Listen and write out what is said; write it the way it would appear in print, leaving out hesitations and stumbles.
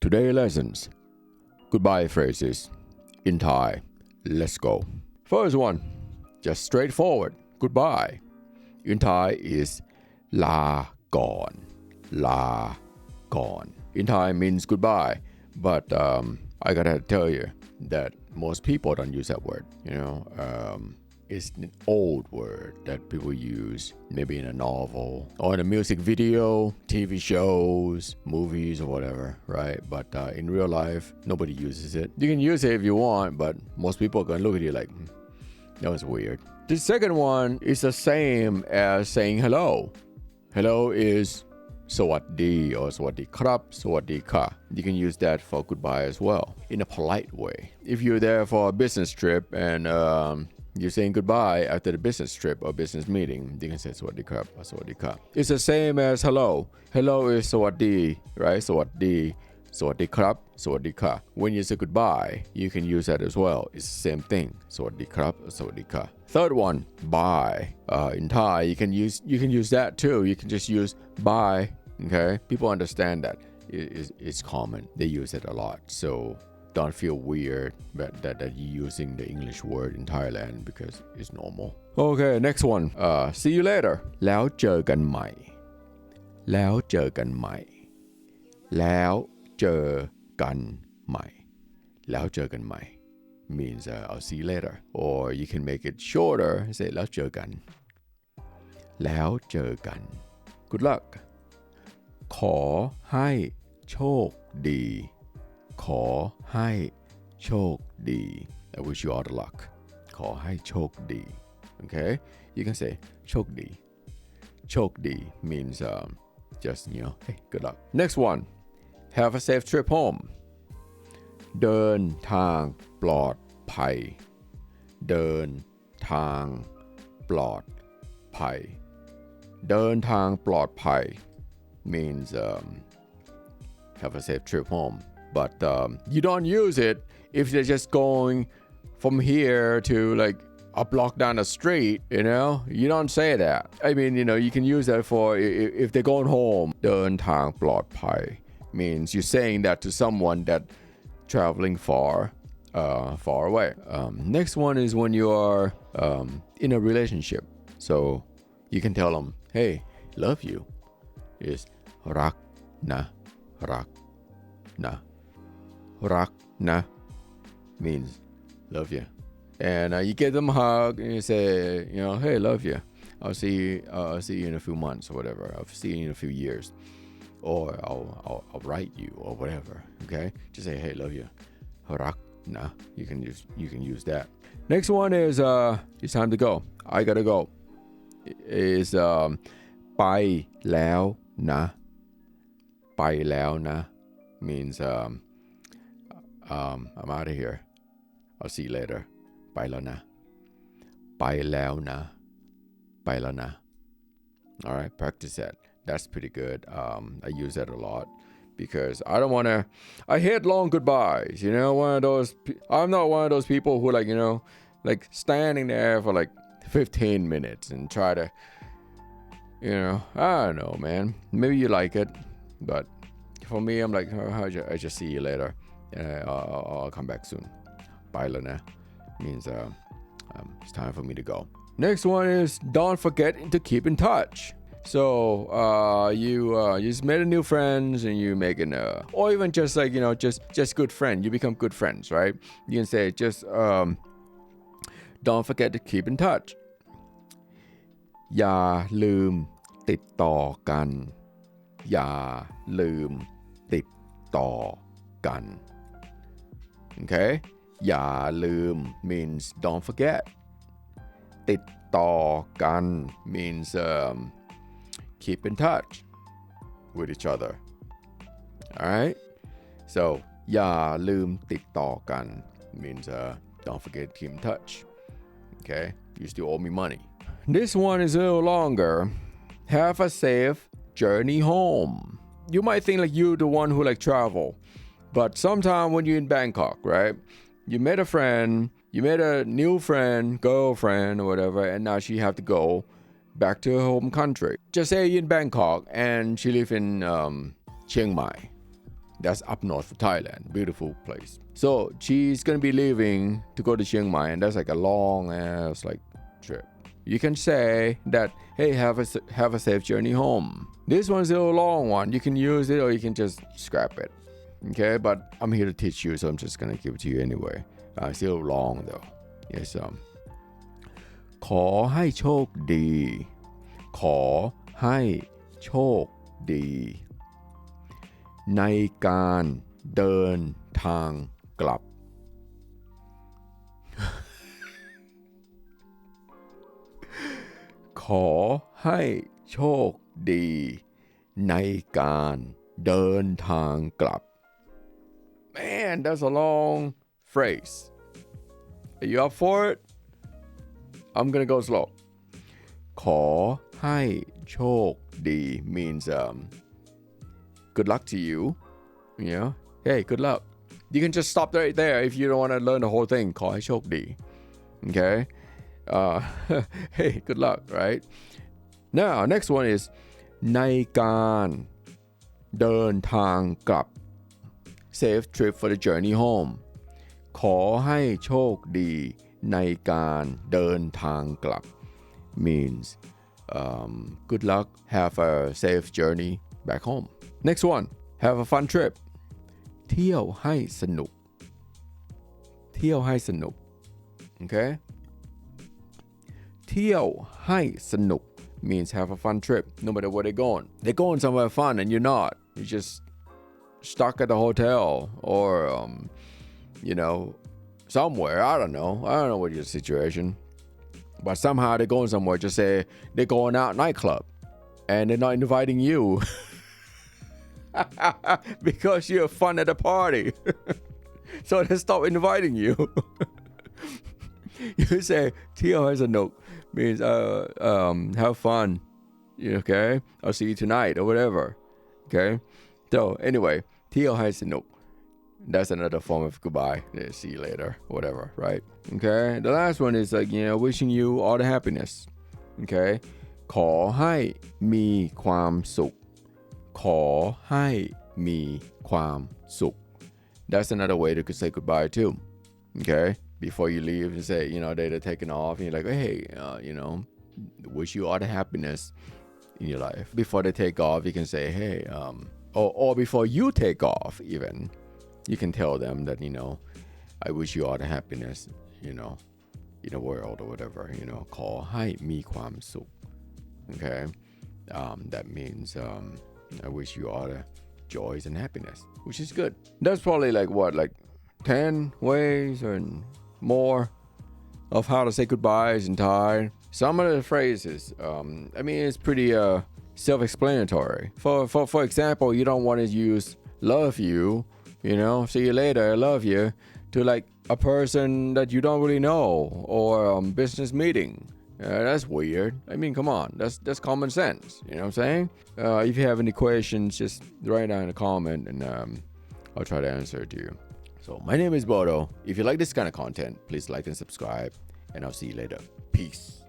Today lessons. Goodbye phrases in Thai. Let's go. First one, just straightforward. Goodbye. In Thai is la gon. La gon. In Thai means goodbye, but I gotta tell you that most people don't use that word. It's an old word that people use maybe in a novel or in a music video, TV shows, movies or whatever, right? But in real life, nobody uses it. You can use it if you want, but most people are going to look at you like, that was weird. The second one is the same as saying hello. Hello is สวัสดี or สวัสดีครับ สวัสดีค่ะ You can use that for goodbye as well in a polite way. If you're there for a business trip and you're saying goodbye after the business trip or business meeting, you can say สวัสดีครับ or สวัสดีค่ะ It's the same as hello. Hello is สวัสดี right? สวัสดี สวัสดีครับ สวัสดีค่ะ When you say goodbye, you can use that as well. It's the same thing. สวัสดีครับ สวัสดีค่ะ Third one, bye. In Thai, you can use that too. You can just use bye. Okay, people understand that. It's common. They use it a lot. So don't feel weird that you're using the English word in Thailand because it's normal. Okay, next one. See you later. แล้วเจอกันใหม่ แล้วเจอกันใหม่ แล้วเจอกันใหม่ แล้วเจอกันใหม่ means I'll see you later. Or you can make it shorter. Say แล้วเจอกัน แล้วเจอกัน Good luck. ขอให้โชคดี ขอให้โชคดี I wish you all the luck. ขอให้โชคดี Okay? You can say โชคดี โชคดี means just, hey, good luck. Next one. Have a safe trip home. เดินทางปลอดภัย เดินทางปลอดภัย เดินทางปลอดภัย means have a safe trip home. But you don't use it if they're just going from here to like a block down the street, You don't say that. I mean, you can use that for if they're going home. เดินทางปลอดภัย means you're saying that to someone that traveling far away. Next one is when you are in a relationship. So you can tell them, hey, love you. Is รักนะ รักนะ รักนะ means love you. And you give them a hug and you say, hey, love you. I'll see you in a few months or whatever. I'll see you in a few years. Or I'll write you or whatever. Okay? Just say, hey, love you. รักนะ You can use that. Next one is it's time to go. I gotta go. Is ไปแล้วนะ ไปแล้วนะ means I'm out of here. I'll see you later. ไปแล้วนะ ไปแล้วนะ ไปแล้วนะ All right, practice that. That's pretty good. I use that a lot because I hate long goodbyes. I'm not one of those people who like standing there for like 15 minutes and try to, I don't know, man. Maybe you like it, but for me, I'm like, I just see you later. I'll come back soon. ไปแล้วนะ means it's time for me to go. Next one is don't forget to keep in touch. So you just made a new friends and you making or even just like just good friend. You become good friends, right? You can say just don't forget to keep in touch. อย่าลืมติดต่อกัน อย่าลืมติดต่อกัน Okay? อย่าลืม means don't forget. ติดต่อกัน means keep in touch with each other. Alright? So อย่าลืมติดต่อกัน means don't forget to keep in touch. Okay? You still owe me money. This one is a little longer. Have a safe journey home. You might think like you're the one who like travel. But sometime when you're in Bangkok, right? You met a friend, you met a new friend, girlfriend or whatever, and now she have to go back to her home country. Just say you're in Bangkok and she live in Chiang Mai. That's up north of Thailand. Beautiful place. So she's gonna be leaving to go to Chiang Mai, and that's like a long ass like trip. You can say that, hey, have a safe journey home. This one's a little long one. You can use it or you can just scrap it. Okay, but I'm here to teach you, so I'm just gonna give it to you anyway. It's a little long though. Yes. ขอให้โชคดี ขอให้โชคดี ในการเดินทางกลับ ขอให้โชคดี ในการเดินทางกลับ Man, that's a long phrase. Are you up for it? I'm gonna go slow. ขอให้โชคดี means good luck to you. You know, hey, good luck. You can just stop right there if you don't want to learn the whole thing. ขอให้โชคดี Okay. Hey, good luck, right? Now, next one is ในการเดินทางกลับ Safe trip for the journey home. ขอให้โชคดีในการเดินทางกลับ means good luck, have a safe journey back home. Next one, have a fun trip. เที่ยวให้สนุก เที่ยวให้สนุก Okay? เที่ยวให้สนุก means have a fun trip no matter where they're going. They're going somewhere fun and you're not. You're just stuck at the hotel or you know, somewhere. I don't know what your situation, but somehow they're going somewhere. Just say they're going out nightclub and they're not inviting you because you're fun at the party. So they stop inviting you. You say เที่ยวให้สนุก means have fun. Okay, I'll see you tonight or whatever. Okay, so anyway, เที่ยวให้สนุก. That's another form of goodbye. Yeah, see you later, whatever, right? Okay. The last one is like, wishing you all the happiness. Okay. ขอให้มีความสุข ขอให้มีความสุข That's another way to say goodbye too. Okay. Before you leave and say, they're taking off and you're like, hey, wish you all the happiness in your life. Before they take off, you can say, hey, or before you take off even. You can tell them that, I wish you all the happiness, in the world or whatever, ขอให้มีความสุข Okay. That means I wish you all the joys and happiness, which is good. That's probably like 10 ways or more of how to say goodbyes in Thai. Some of the phrases, it's pretty self-explanatory. For example, you don't want to use love you, see you later, I love you, to like a person that you don't really know, or business meeting. That's weird. Come on, that's common sense. You know what I'm saying? If you have any questions, just write down in a comment and I'll try to answer it to you. So my name is Bodo. If you like this kind of content, please like and subscribe, and I'll see you later. Peace.